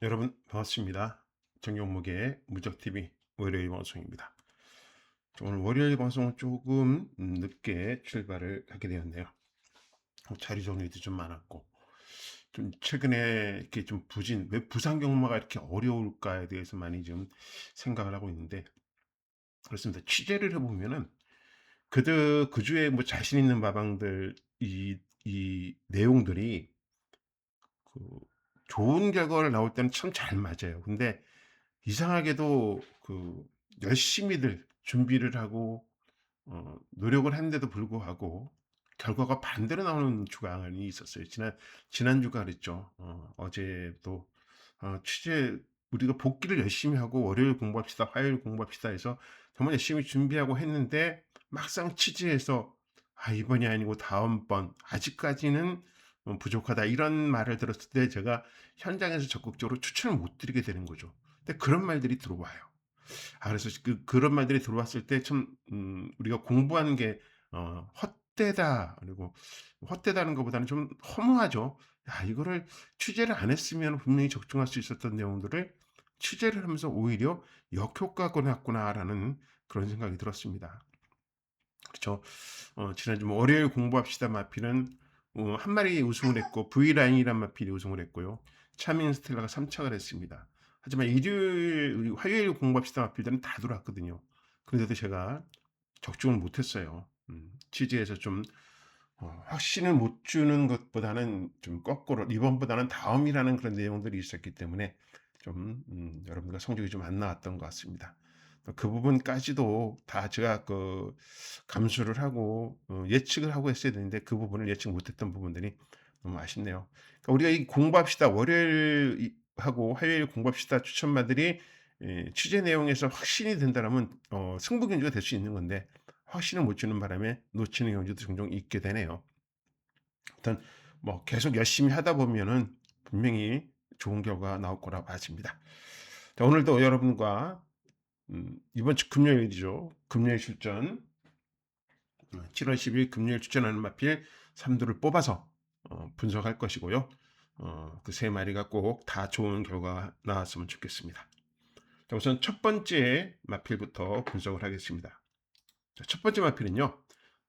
여러분 반갑습니다. 정용무의 무적TV 월요일 방송입니다. 오늘 월요일 방송은 조금 늦게 출발을 하게 되었네요. 자리 정리도 좀 많았고 좀 최근에 이렇게 좀 왜 부상 경마가 이렇게 어려울까에 대해서 많이 좀 생각을 하고 있는데, 그렇습니다. 취재를 해보면은 그 주에 뭐 자신 있는 마방들 이 내용들이 그 좋은 결과를 나올 때는 참 잘 맞아요. 근데 이상하게도 열심히들 준비를 하고 노력을 했는데도 불구하고 결과가 반대로 나오는 주간이 있었어요. 지난주가 그랬죠. 어제도 취재 우리가 복귀를 열심히 하고 월요일 공부합시다, 화요일 공부합시다 해서 정말 열심히 준비하고 했는데 막상 취재해서 이번이 아니고 다음번 아직까지는 부족하다 이런 말을 들었을 때 제가 현장에서 적극적으로 추천을 못 드리게 되는 거죠. 근데 그런 말들이 들어와요. 그래서 그런 말들이 들어왔을 때 참 우리가 공부하는 게 헛되다. 그리고 헛되다는 것보다는 좀 허무하죠. 이거를 취재를 안 했으면 분명히 적중할 수 있었던 내용들을 취재를 하면서 오히려 역효과가 났구나라는 그런 생각이 들었습니다. 그렇죠. 지난주 뭐 월요일 공부합시다 마필은 한 마리 우승을 했고 V라인이란 마필이 우승을 했고요. 차민 스텔라가 3착을 했습니다. 하지만 화요일 공부합시다 마필들은 다 들어왔거든요. 그런데도 제가 적중을 못했어요. 취재에서 좀 확신을 못 주는 것보다는 좀 거꾸로 이번보다는 다음이라는 그런 내용들이 있었기 때문에 좀 여러분과 성적이 좀 안 나왔던 것 같습니다. 그 부분까지도 다 제가 감수를 하고 예측을 하고 했어야 되는데 그 부분을 예측 못했던 부분들이 너무 아쉽네요. 그러니까 우리가 이 공부합시다 월요일 하고 화요일 공부합시다 추천마들이 취재 내용에서 확신이 된다면 승부 견주가 될 수 있는 건데 확신을 못 주는 바람에 놓치는 경우도 종종 있게 되네요. 일단 뭐 계속 열심히 하다 보면은 분명히 좋은 결과가 나올 거라고 봐집니다. 자, 오늘도 여러분과 이번 주 금요일이죠. 금요일 출전 7월 10일 금요일 출전하는 마필 3두를 뽑아서 분석할 것이고요. 그 세 마리가 꼭 다 좋은 결과가 나왔으면 좋겠습니다. 자, 우선 첫 번째 마필부터 분석을 하겠습니다. 자, 첫 번째 마필은요.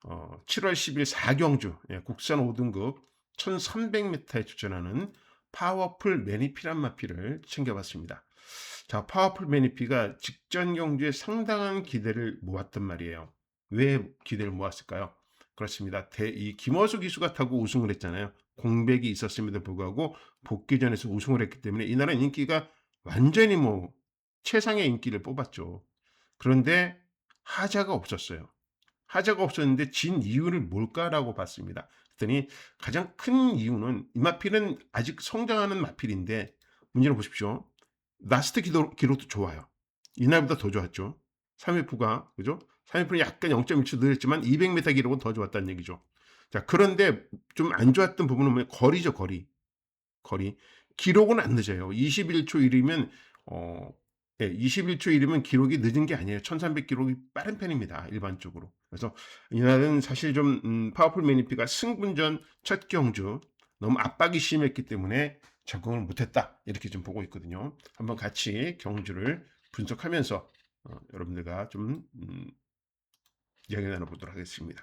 7월 10일 4경주 국산 5등급 1300m에 출전하는 파워풀 매니피란 마필을 챙겨봤습니다. 자, 파워풀 매니피가 직전 경주에 상당한 기대를 모았단 말이에요. 왜 기대를 모았을까요? 그렇습니다. 이 김어수 기수가 타고 우승을 했잖아요. 공백이 있었음에도 불구하고 복귀전에서 우승을 했기 때문에 이날은 인기가 완전히 뭐 최상의 인기를 뽑았죠. 그런데 하자가 없었어요. 하자가 없었는데 진 이유를 뭘까라고 봤습니다. 그랬더니 가장 큰 이유는 이 마필은 아직 성장하는 마필인데 문제를 보십시오. 라스트 기록도 좋아요. 이날보다 더 좋았죠. 3위프가 그죠? 3위프는 약간 0.1초 늘었지만 200m 기록은 더 좋았다는 얘기죠. 자, 그런데 좀 안 좋았던 부분은 뭐냐? 거리죠, 거리. 기록은 안 늦어요. 21초 1이면 어, 21초 1이면 기록이 늦은 게 아니에요. 1300 기록이 빠른 편입니다. 일반적으로. 그래서 이날은 사실 좀 파워풀 매니피가 승분전 첫 경주 너무 압박이 심했기 때문에 적응을 못했다. 이렇게 좀 보고 있거든요. 한번 같이 경주를 분석하면서 여러분들과 좀 이야기 나눠보도록 하겠습니다.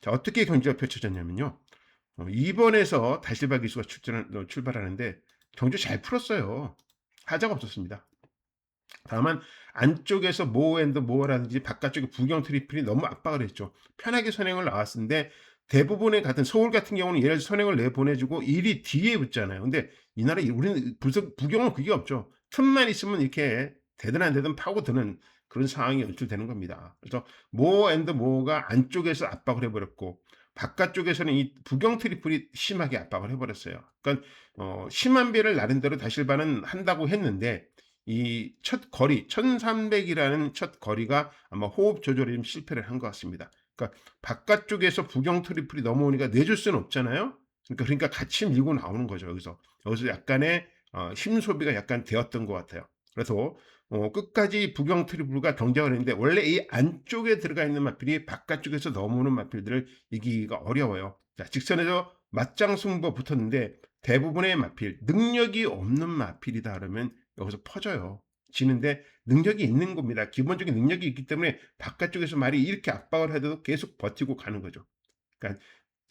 자, 어떻게 경주가 펼쳐졌냐면요. 2번에서 달실바 기수가 출발하는데 경주 잘 풀었어요. 하자가 없었습니다. 다만 안쪽에서 모어라든지 바깥쪽에 부경 트리플이 너무 압박을 했죠. 편하게 선행을 나왔는데 대부분의 같은 서울 같은 경우는 예를 들어 선행을 내보내주고 1위 뒤에 붙잖아요. 근데 이 나라 우리는 부경은 그게 없죠. 틈만 있으면 이렇게 되든 안 되든 파고드는 그런 상황이 연출되는 겁니다. 그래서 모어가 안쪽에서 압박을 해버렸고 바깥쪽에서는 이 부경 트리플이 심하게 압박을 해버렸어요. 그러니까 심한 배를 나름대로 다실바는 한다고 했는데 이 첫 거리 1300이라는 첫 거리가 아마 호흡 조절에 좀 실패를 한 것 같습니다. 그러니까 바깥쪽에서 부경 트리플이 넘어오니까 내줄 수는 없잖아요. 그러니까 같이 밀고 나오는 거죠. 여기서 약간의 힘 소비가 약간 되었던 것 같아요. 그래서 끝까지 부경 트리플과 경쟁을 했는데 원래 이 안쪽에 들어가 있는 마필이 바깥쪽에서 넘어오는 마필들을 이기기가 어려워요. 자, 직선에서 맞짱 승부가 붙었는데 대부분의 마필, 능력이 없는 마필이다 그러면 여기서 퍼져요. 지는데 능력이 있는 겁니다. 기본적인 능력이 있기 때문에 바깥쪽에서 말이 이렇게 압박을 해도 계속 버티고 가는 거죠. 그러니까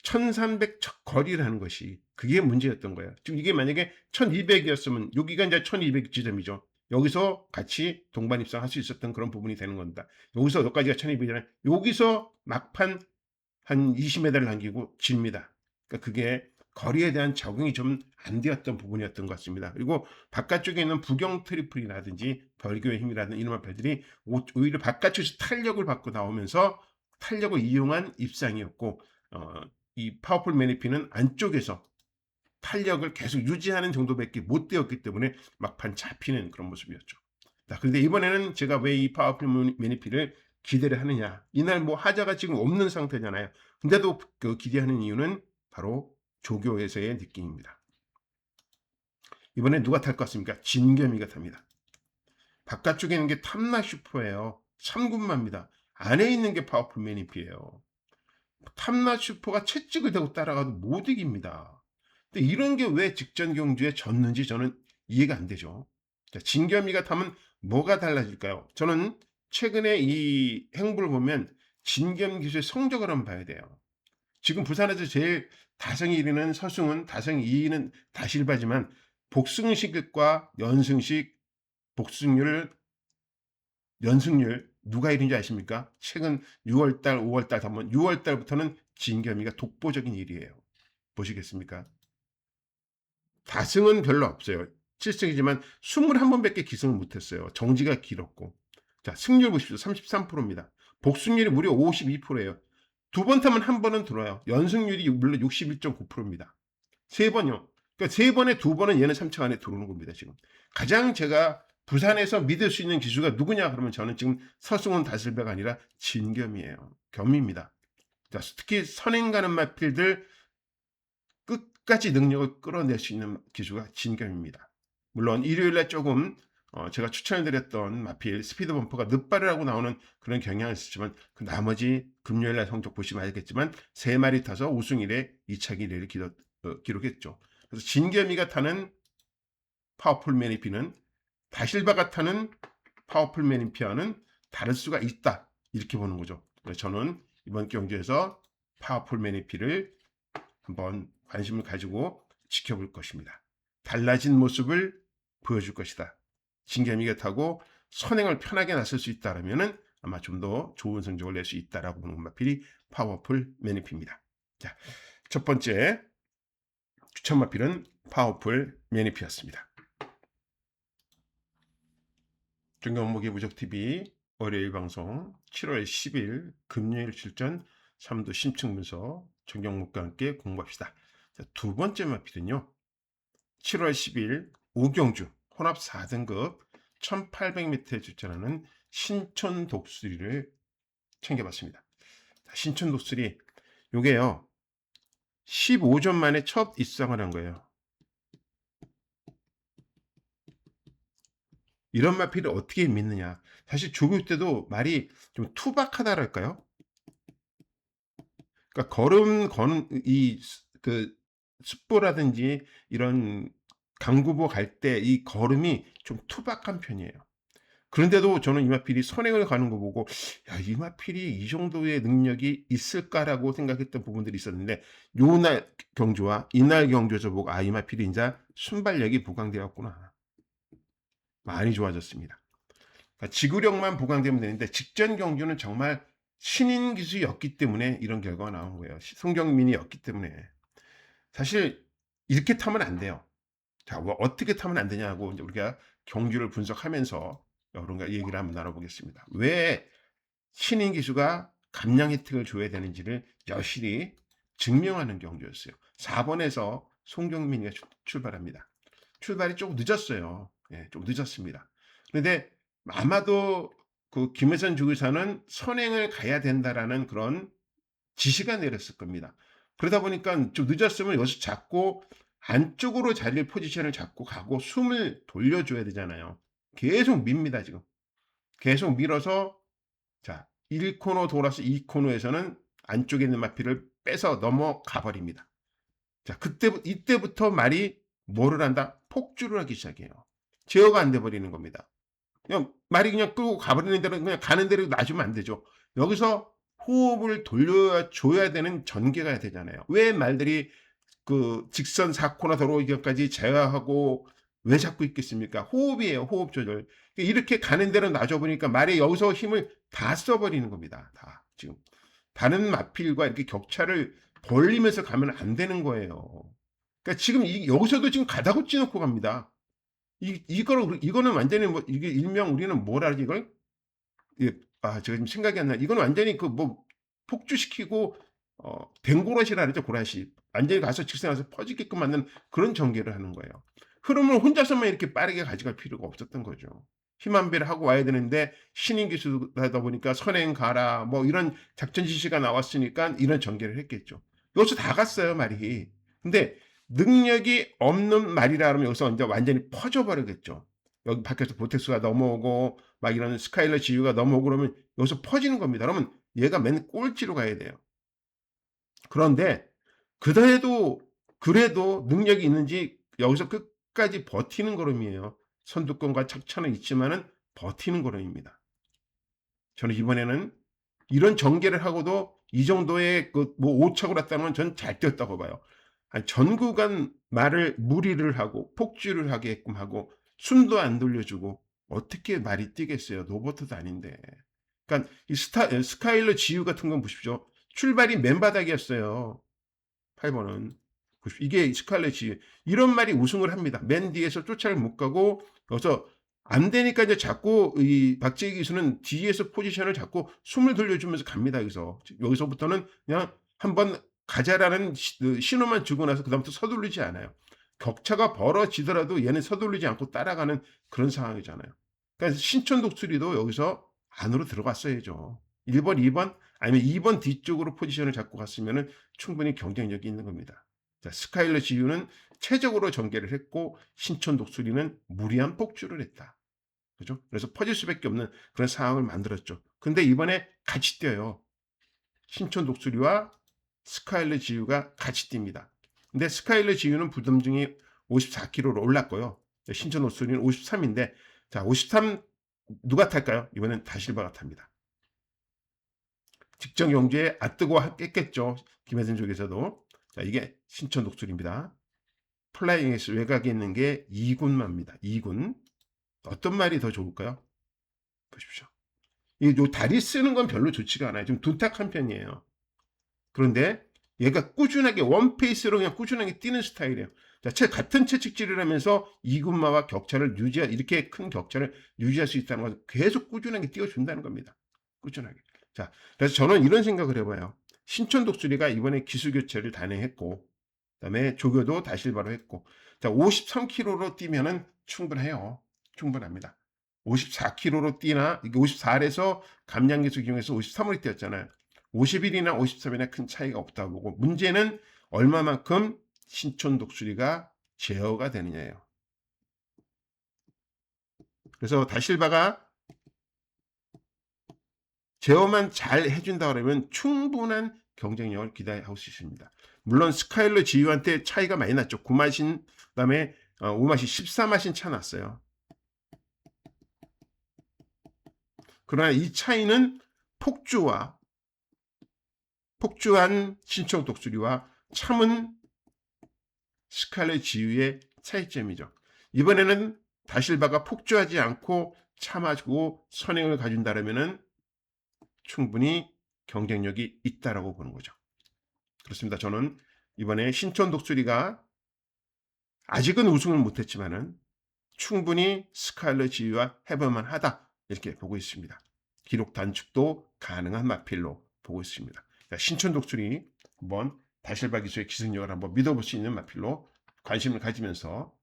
1300 거리라는 것이 그게 문제였던 거예요. 지금 이게 만약에 1200이었으면 여기가 이제 1200 지점이죠. 여기서 같이 동반 입상할 수 있었던 그런 부분이 되는 겁니다. 여기서 여기까지가 1200이잖아요. 여기서 막판 한 20m를 남기고 집니다. 그러니까 그게 거리에 대한 적응이 좀 안 되었던 부분이었던 것 같습니다. 그리고 바깥쪽에 있는 부경 트리플이라든지 벌교의 힘이라든지 이런 마필들이 오히려 바깥쪽에서 탄력을 받고 나오면서 탄력을 이용한 입상이었고 이 파워풀 매니피는 안쪽에서 탄력을 계속 유지하는 정도밖에 못 되었기 때문에 막판 잡히는 그런 모습이었죠. 자, 그런데 이번에는 제가 왜 이 파워풀 매니피를 기대를 하느냐. 이날 뭐 하자가 지금 없는 상태잖아요. 근데도 그 기대하는 이유는 바로 조교에서의 느낌입니다. 이번에 누가 탈 것 같습니까? 진겸이가 탑니다. 바깥쪽에 있는 게 탐나 슈퍼예요. 3군마입니다. 안에 있는 게 파워풀 매니피예요. 탐나 슈퍼가 채찍을 대고 따라가도 못 이깁니다. 근데 이런 게 왜 직전 경주에 졌는지 저는 이해가 안 되죠. 자, 진겸이가 타면 뭐가 달라질까요? 저는 최근에 이 행보를 보면 진겸 기수의 성적을 한번 봐야 돼요. 지금 부산에서 제일 다승이 1위는 서승훈, 다승이 2위는 다실바지만 복승식과 연승식, 복승률, 연승률 누가 1위인지 아십니까? 최근 6월달, 5월달 한번 6월달부터는 진겸이가 독보적인 1위예요. 보시겠습니까? 다승은 별로 없어요. 7승이지만 21번밖에 기승을 못했어요. 정지가 길었고. 자, 승률 보십시오. 33%입니다. 복승률이 무려 52%예요. 두 번 타면 한 번은 들어요. 연승률이 물론 61.9%입니다. 세 번요. 그러니까 세 번에 두 번은 얘는 3차 안에 들어오는 겁니다. 지금 가장 제가 부산에서 믿을 수 있는 기수가 누구냐 그러면 저는 지금 서승훈 다슬배가 아니라 진겸이에요. 겸입니다. 자, 특히 선행 가는 마필들 끝까지 능력을 끌어낼 수 있는 기수가 진겸입니다. 물론 일요일날 조금 제가 추천해드렸던 마필 스피드 범퍼가 늦발을 하고 나오는 그런 경향이 있었지만 그 나머지 금요일날 성적 보시면 알겠지만 3마리 타서 우승 이래 2차 기례를 기록했죠. 그래서 진겸이가 타는 파워풀 매니피는 다실바가 타는 파워풀 매니피와는 다를 수가 있다. 이렇게 보는 거죠. 그래서 저는 이번 경주에서 파워풀 매니피를 한번 관심을 가지고 지켜볼 것입니다. 달라진 모습을 보여줄 것이다. 진겸이가 타고 선행을 편하게 나설 수 있다면 아마 좀 더 좋은 성적을 낼 수 있다라고 보는 마필이 파워풀 매니피입니다. 자, 첫 번째 추천 마필은 파워풀 매니피였습니다. 중경목의 무적TV 월요일 방송 7월 10일 금요일 출전 3도 심층 분석 정경목과 함께 공부합시다. 자, 두 번째 마필은요. 7월 10일 오경주 혼합 4등급 1800m에 출전하는 신촌 독수리를 챙겨봤습니다. 자, 신촌 독수리 요게요. 15점 만에 첫 입상을 한 거예요. 이런 마필을 어떻게 믿느냐. 사실 조교 때도 말이 좀 투박하다랄까요? 그러니까 걸음 거는 그 습보라든지 이런 강구보 갈 때 이 걸음이 좀 투박한 편이에요. 그런데도 저는 이마필이 선행을 가는 거 보고 야, 이마필이 이 정도의 능력이 있을까라고 생각했던 부분들이 있었는데 요날 경주와 이날 경주에서 보고 아, 이마필이 이제 순발력이 보강되었구나. 많이 좋아졌습니다. 그러니까 지구력만 보강되면 되는데 직전 경주는 정말 신인 기수였기 때문에 이런 결과가 나온 거예요. 송경민이었기 때문에. 사실 이렇게 타면 안 돼요. 자, 뭐 어떻게 타면 안 되냐고 이제 우리가 경주를 분석하면서 여러 가지 얘기를 한번 나눠보겠습니다. 왜 신인 기수가 감량 혜택을 줘야 되는지를 여실히 증명하는 경주였어요. 4번에서 송경민이가 출발합니다. 출발이 조금 늦었어요. 예, 좀 늦었습니다. 그런데 아마도 그 김혜선 주기사는 선행을 가야 된다라는 그런 지시가 내렸을 겁니다. 그러다 보니까 좀 늦었으면 여기서 잡고 안쪽으로 자리를 포지션을 잡고 가고 숨을 돌려줘야 되잖아요. 계속 밉니다 지금. 계속 밀어서 자 1코너 돌아서 2코너에서는 안쪽에 있는 마피를 빼서 넘어가 버립니다. 자, 이때부터 말이 뭐를 한다? 폭주를 하기 시작해요. 제어가 안 돼 버리는 겁니다. 그냥 말이 그냥 끌고 가버리는 대로 그냥 가는 대로 놔주면 안 되죠. 여기서 호흡을 돌려줘야 되는 전개가 되잖아요. 왜 말들이 그 직선 4코나 도로 이전까지 제어하고 왜 잡고 있겠습니까? 호흡이에요. 호흡 조절. 이렇게 가는 대로 놔줘보니까 말에 여기서 힘을 다 써버리는 겁니다. 다 지금 다른 마필과 이렇게 격차를 벌리면서 가면 안 되는 거예요. 그러니까 지금 여기서도 지금 가다고 놓고 갑니다. 이거는 완전히 뭐 이게 일명 우리는 뭐라 하지 이걸? 제가 지금 생각이 안 나. 이건 완전히 그 뭐 폭주시키고 댕고라시라 그러죠, 고라시. 완전히 가서 직선에서 퍼지게끔 만드는 그런 전개를 하는 거예요. 흐름을 혼자서만 이렇게 빠르게 가져갈 필요가 없었던 거죠. 힘안배를 하고 와야 되는데 신인 기술하다 보니까 선행 가라 뭐 이런 작전 지시가 나왔으니까 이런 전개를 했겠죠. 여기서 다 갔어요, 말이. 근데 능력이 없는 말이라 하면 여기서 이제 완전히 퍼져버리겠죠. 여기 밖에서 보텍스가 넘어오고 막 이런 스카일러 지유가 넘어오고 그러면 여기서 퍼지는 겁니다. 그러면 얘가 맨 꼴찌로 가야 돼요. 그런데 그래도 능력이 있는지 여기서 끝까지 버티는 걸음이에요. 선두권과 착차는 있지만은 버티는 걸음입니다. 저는 이번에는 이런 전개를 하고도 이 정도의 그뭐 오착을 했다는 건 전 잘 뛰었다고 봐요. 전 구간 말을 무리를 하고 폭주를 하게끔 하고 숨도 안 돌려주고 어떻게 말이 뛰겠어요. 로버트도 아닌데. 그러니까 이 스카일러 지유 같은 건 보십시오. 출발이 맨바닥이었어요. 8번은. 이게 스카일러 지유. 이런 말이 우승을 합니다. 맨 뒤에서 쫓아를 못 가고 여기서 안 되니까 이제 자꾸 이 박재기 기수는 뒤에서 포지션을 잡고 숨을 돌려주면서 갑니다. 여기서부터는 그냥 한번 가자라는 신호만 주고 나서 그다음부터 서두르지 않아요. 격차가 벌어지더라도 얘는 서두르지 않고 따라가는 그런 상황이잖아요. 그러니까 신촌 독수리도 여기서 안으로 들어갔어야죠. 1번, 2번 아니면 2번 뒤쪽으로 포지션을 잡고 갔으면 충분히 경쟁력이 있는 겁니다. 자, 스카일러 지유는 최적으로 전개를 했고 신촌 독수리는 무리한 폭주를 했다. 그죠? 그래서 퍼질 수밖에 없는 그런 상황을 만들었죠. 근데 이번에 같이 뛰어요. 신촌 독수리와 스카일러 지유가 같이 뜁니다. 근데 스카일러 지유는 부담중이 54kg로 올랐고요. 신촌 독수리는 53인데 자, 53 누가 탈까요? 이번엔 다실바가 탑니다. 직전 경주에 뜨고 깼겠죠. 김혜선 쪽에서도. 자, 이게 신촌 독수리입니다. 플라잉에서 외곽에 있는 게 2군마입니다. 2군. 어떤 말이 더 좋을까요? 보십시오. 이 다리 쓰는 건 별로 좋지가 않아요. 좀 둔탁한 편이에요. 그런데 얘가 꾸준하게 원페이스로 그냥 꾸준하게 뛰는 스타일이에요. 자, 같은 채찍질을 하면서 2군마와 격차를 이렇게 큰 격차를 유지할 수 있다는 것을 계속 꾸준하게 띄워준다는 겁니다. 꾸준하게. 자, 그래서 저는 이런 생각을 해봐요. 신촌 독수리가 이번에 기술 교체를 단행했고, 그다음에 조교도 다실바로 했고, 자, 53km로 뛰면은 충분해요. 충분합니다. 54km로 뛰나 이게 54에서 감량기술 이용해서 53으로 뛰었잖아요. 51이나 53이나 큰 차이가 없다고 보고 문제는 얼마만큼 신촌 독수리가 제어가 되느냐예요. 그래서 다실바가 제어만 잘 해준다 그러면 충분한 경쟁력을 기대할 수 있습니다. 물론 스카일러 지유한테 차이가 많이 났죠. 9마신 그다음에 5마신 14마신 차 났어요. 그러나 이 차이는 폭주한 신촌 독수리와 참은 스카일러 지유의 차이점이죠. 이번에는 다실바가 폭주하지 않고 참아주고 선행을 가진다면은 충분히 경쟁력이 있다라고 보는 거죠. 그렇습니다. 저는 이번에 신촌 독수리가 아직은 우승을 못했지만은 충분히 스카일러 지유와 해볼만 하다 이렇게 보고 있습니다. 기록 단축도 가능한 마필로 보고 있습니다. 자, 신촌 독수리 한번 다실바 기수의 기술력을 한번 믿어볼 수 있는 마필로 관심을 가지면서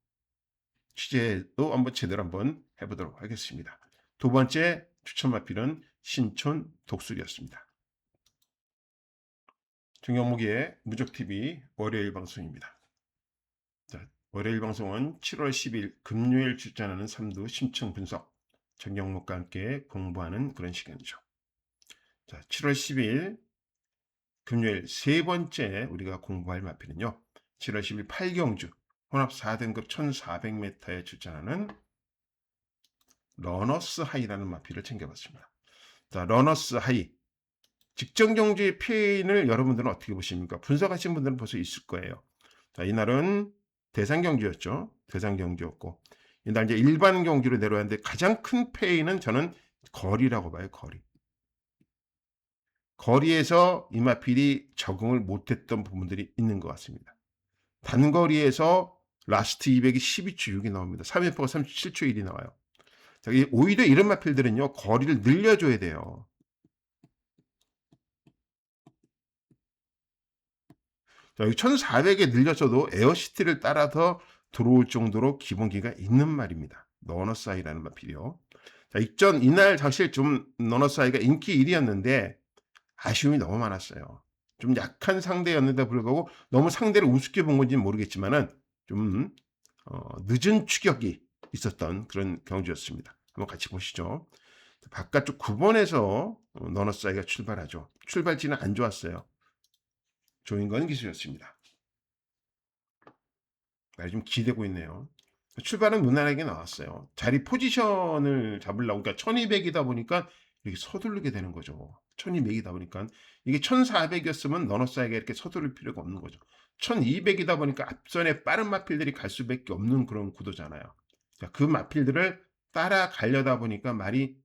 취재도 한번 제대로 한번 해보도록 하겠습니다. 두 번째 추천 마필은 신촌 독수리였습니다. 정영목의 무적TV 월요일 방송입니다. 자, 월요일 방송은 7월 10일 금요일 출전하는 삼두 심층 분석 정영목과 함께 공부하는 그런 시간이죠. 자, 7월 10일 금요일 세 번째 우리가 공부할 마필은요. 7월 10일 8경주 혼합 4등급 1400m에 출전하는 러너스 하이라는 마필을 챙겨봤습니다. 자, 러너스 하이. 직전 경주의 페인을 여러분들은 어떻게 보십니까? 분석하신 분들은 벌써 있을 거예요. 자, 이날은 대상 경주였죠. 대상 경주였고, 이날 이제 일반 경주로 내려왔는데 가장 큰 페인은 저는 거리라고 봐요. 거리에서 이마필이 적응을 못했던 부분들이 있는 것 같습니다. 단거리에서 라스트 200이 12초 6이 나옵니다. 3회포가 37초 1이 나와요. 자, 오히려 이런 마필들은요, 거리를 늘려줘야 돼요. 자, 여기 1400에 늘려서도 에어시티를 따라서 들어올 정도로 기본기가 있는 말입니다. 너너사이라는 마필이요. 자, 이날 사실 좀 너너사이가 인기 1위였는데 아쉬움이 너무 많았어요. 좀 약한 상대였는데 불구하고 너무 상대를 우습게 본 건지는 모르겠지만은 좀 늦은 추격이 있었던 그런 경주였습니다. 한번 같이 보시죠. 바깥쪽 9번에서 너너사이가 출발하죠. 출발지는 안 좋았어요. 조인건 기수였습니다. 말이 좀 기대고 있네요. 출발은 무난하게 나왔어요. 자리 포지션을 잡으려고, 그러니까 1200이다 보니까 이렇게 서두르게 되는 거죠. 1200이다 보니까. 이게 1400이었으면 너너사이가 이렇게 서두를 필요가 없는 거죠. 1200이다 보니까 앞선에 빠른 마필들이 갈 수밖에 없는 그런 구도잖아요. 자, 그 마필들을 따라가려다 보니까 말이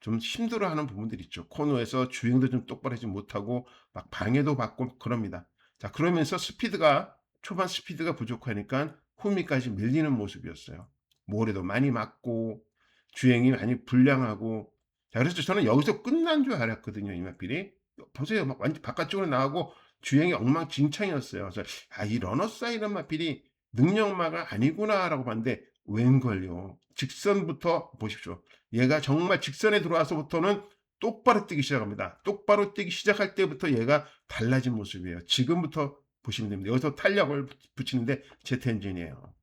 좀 힘들어하는 부분들이 있죠. 코너에서 주행도 좀 똑바로 하지 못하고 막 방해도 받고 그럽니다. 자, 그러면서 초반 스피드가 부족하니까 후미까지 밀리는 모습이었어요. 모래도 많이 맞고 주행이 많이 불량하고. 자, 그래서 저는 여기서 끝난 줄 알았거든요. 이마필이. 보세요. 막 완전 바깥쪽으로 나가고 주행이 엉망진창이었어요. 그래서 이 러너 사이드 마필이 능력마가 아니구나라고 봤는데 웬걸요. 직선부터 보십시오. 얘가 정말 직선에 들어와서부터는 똑바로 뛰기 시작합니다. 똑바로 뛰기 시작할 때부터 얘가 달라진 모습이에요. 지금부터 보시면 됩니다. 여기서 탄력을 붙이는데 제트 엔진이에요.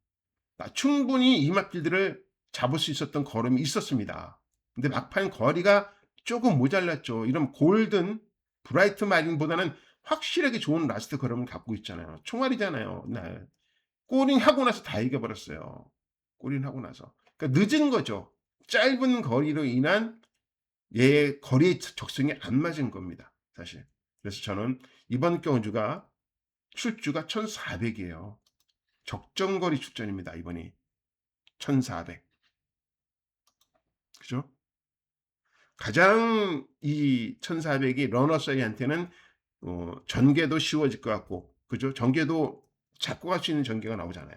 충분히 이 막길들을 잡을 수 있었던 걸음이 있었습니다. 근데 막판 거리가 조금 모자랐죠. 이런 골든 브라이트 마린보다는 확실하게 좋은 라스트 걸음을 갖고 있잖아요. 총알이잖아요. 네. 꼬링 하고 나서 다 이겨버렸어요. 꼬링 하고 나서. 그러니까 늦은 거죠. 짧은 거리로 인한 얘의 거리 적성이 안 맞은 겁니다. 사실. 그래서 저는 이번 경주가 출주가 1400이에요. 적정거리 출전입니다. 이번이 1400. 그죠? 가장 이 1400이 러너사이한테는 전개도 쉬워질 것 같고, 그죠? 전개도 잡고 갈 수 있는 전개가 나오잖아요.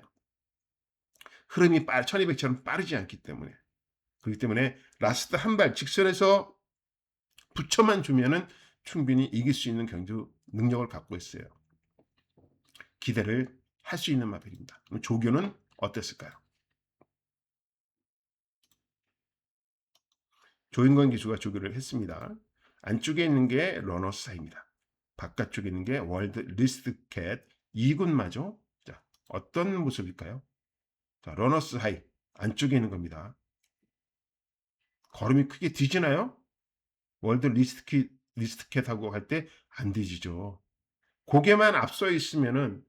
흐름이 1200처럼 빠르지 않기 때문에. 그렇기 때문에 라스트 한 발 직선에서 붙여만 주면은 충분히 이길 수 있는 경주 능력을 갖고 있어요. 기대를 할 수 있는 마필입니다. 그럼 조교는 어땠을까요? 조인건 기수가 조교를 했습니다. 안쪽에 있는 게 러너스 사이입니다. 바깥쪽에 있는 게 월드 리스트캣 2군마죠. 자, 어떤 모습일까요? 자, 러너스 하이 안쪽에 있는 겁니다. 걸음이 크게 뒤지나요? 월드 리스트캣하고 할 때 안 뒤지죠. 고개만 앞서 있으면은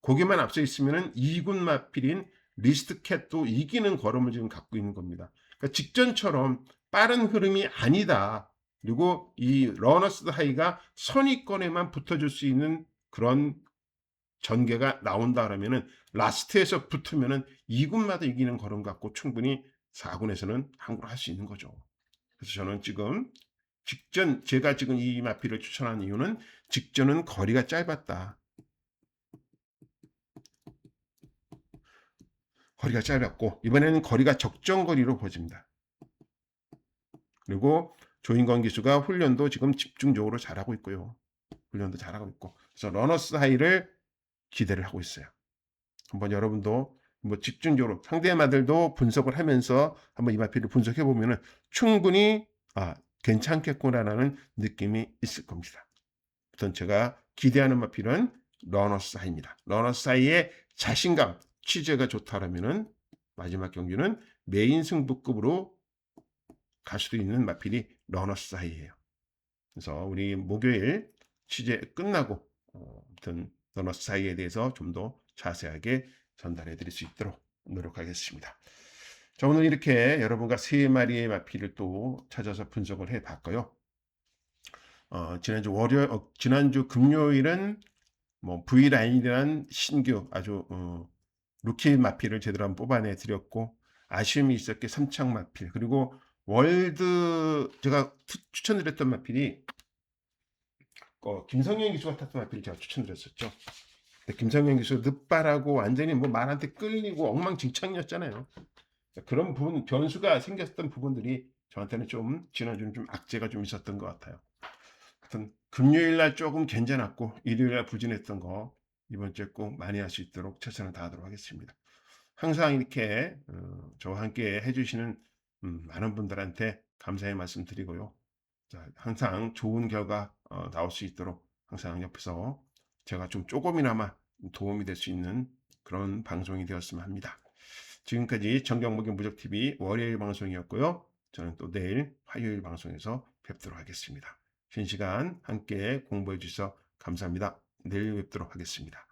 2군 마필인 리스트캣도 이기는 걸음을 지금 갖고 있는 겁니다. 그러니까 직전처럼 빠른 흐름이 아니다. 그리고 이 러너스 하이가 선위권에만 붙어줄 수 있는 그런 전개가 나온다 그러면은 라스트에서 붙으면은 2군마다 이기는 걸음 갖고 충분히 4군에서는 항구를 할 수 있는 거죠. 그래서 저는 지금 제가 지금 이 마필을 추천한 이유는 직전은 거리가 짧았다. 거리가 짧았고 이번에는 거리가 적정 거리로 보여집니다. 그리고 조인건 기수가 훈련도 지금 집중적으로 잘하고 있고요. 훈련도 잘하고 있고 그래서 러너스 하이를 기대를 하고 있어요. 한번 여러분도 뭐 집중적으로 상대마들도 분석을 하면서 한번 이 마필을 분석해 보면은 충분히 괜찮겠구나라는 느낌이 있을 겁니다. 우선 제가 기대하는 마필은 러너스 하이입니다. 러너스 하이의 자신감, 취재가 좋다라면은 마지막 경기는 메인 승부급으로 갈 수도 있는 마필이 러너스 하이예요. 그래서 우리 목요일 취재 끝나고 아무튼 러너스 하이에 대해서 좀 더 자세하게 전달해 드릴 수 있도록 노력하겠습니다. 자, 오늘 이렇게 여러분과 세 마리의 마필을 또 찾아서 분석을 해 봤고요. 지난주 금요일은 뭐 V라인이란 신규 아주 루키 마필을 제대로 한번 뽑아내 드렸고, 아쉬움이 있었게 삼창 마필, 그리고 월드 제가 추천드렸던 마필이 김성현 기수가 탔던 마필을 제가 추천드렸었죠. 근데 김성현 기수 늦발하고 완전히 뭐 말한테 끌리고 엉망진창이었잖아요. 그런 부분, 변수가 생겼던 부분들이 저한테는 좀 지난주는 좀 악재가 좀 있었던 것 같아요. 하여튼 금요일 날 조금 괜찮았고 일요일 날 부진했던 거 이번 주에 꼭 많이 할 수 있도록 최선을 다하도록 하겠습니다. 항상 이렇게 저와 함께 해주시는 많은 분들한테 감사의 말씀 드리고요. 자, 항상 좋은 결과 나올 수 있도록 항상 옆에서 제가 좀 조금이나마 도움이 될 수 있는 그런 방송이 되었으면 합니다. 지금까지 정경목의 무적TV 월요일 방송이었고요. 저는 또 내일 화요일 방송에서 뵙도록 하겠습니다. 긴 시간 함께 공부해 주셔서 감사합니다. 내일 뵙도록 하겠습니다.